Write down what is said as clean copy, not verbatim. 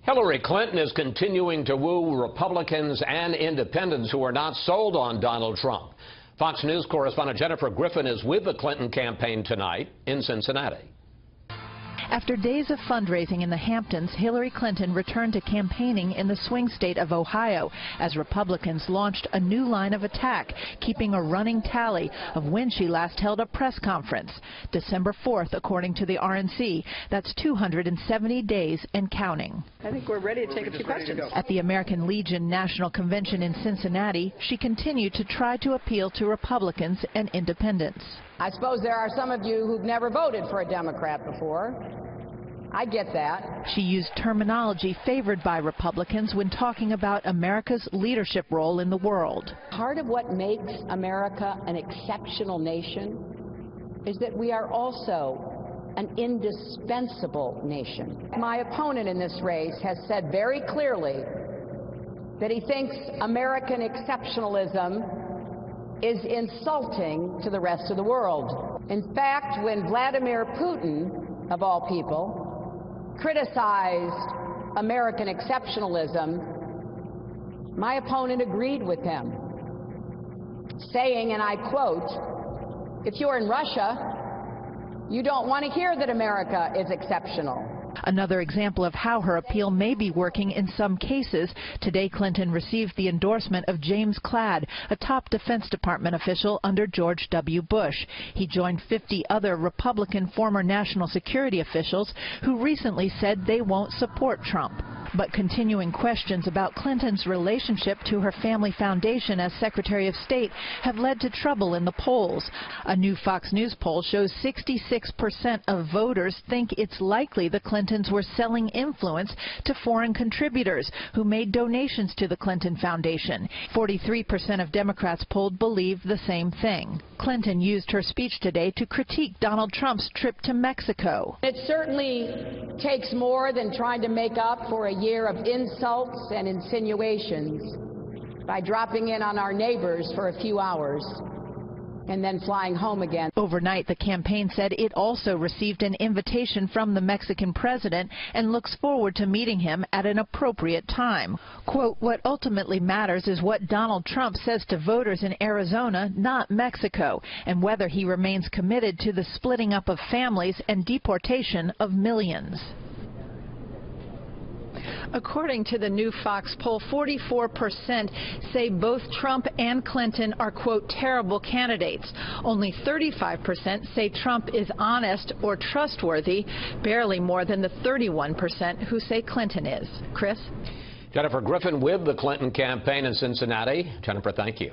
Hillary Clinton is continuing to woo Republicans and independents who are not sold on Donald Trump. Fox News correspondent Jennifer Griffin is with the Clinton campaign tonight in Cincinnati. After days of fundraising in the Hamptons, Hillary Clinton returned to campaigning in the swing state of Ohio as Republicans launched a new line of attack, keeping a running tally of when she last held a press conference. December 4th, according to the RNC. That's 270 days and counting. I think we're ready to take a few questions. At the American Legion National Convention in Cincinnati, she continued to try to appeal to Republicans and independents. I suppose there are some of you who've never voted for a Democrat before. I get that. She used terminology favored by Republicans when talking about America's leadership role in the world. Part of what makes America an exceptional nation is that we are also an indispensable nation. My opponent in this race has said very clearly that he thinks American exceptionalism is insulting to the rest of the world. In fact, when Vladimir Putin, of all people, criticized American exceptionalism, my opponent agreed with him, saying, and I quote, "If you're in Russia, you don't want to hear that America is exceptional." Another example of how her appeal may be working in some cases. Today, Clinton received the endorsement of James Cladd, a top Defense Department official under George W. Bush. He joined 50 other Republican former national security officials who recently said they won't support Trump. But continuing questions about Clinton's relationship to her family foundation as Secretary of State have led to trouble in the polls. A new Fox News poll shows 66% of voters think it's likely the Clintons were selling influence to foreign contributors who made donations to the Clinton Foundation. 43% of Democrats polled believe the same thing. Clinton used her speech today to critique Donald Trump's trip to Mexico. It certainly takes more than trying to make up for a year of insults and insinuations by dropping in on our neighbors for a few hours and then flying home again. Overnight, the campaign said it also received an invitation from the Mexican president and looks forward to meeting him at an appropriate time. Quote, "What ultimately matters is what Donald Trump says to voters in Arizona, not Mexico, and whether he remains committed to the splitting up of families and deportation of millions." According to the new Fox poll, 44% say both Trump and Clinton are, quote, terrible candidates. Only 35% say Trump is honest or trustworthy, barely more than the 31% who say Clinton is. Chris? Jennifer Griffin with the Clinton campaign in Cincinnati. Jennifer, thank you.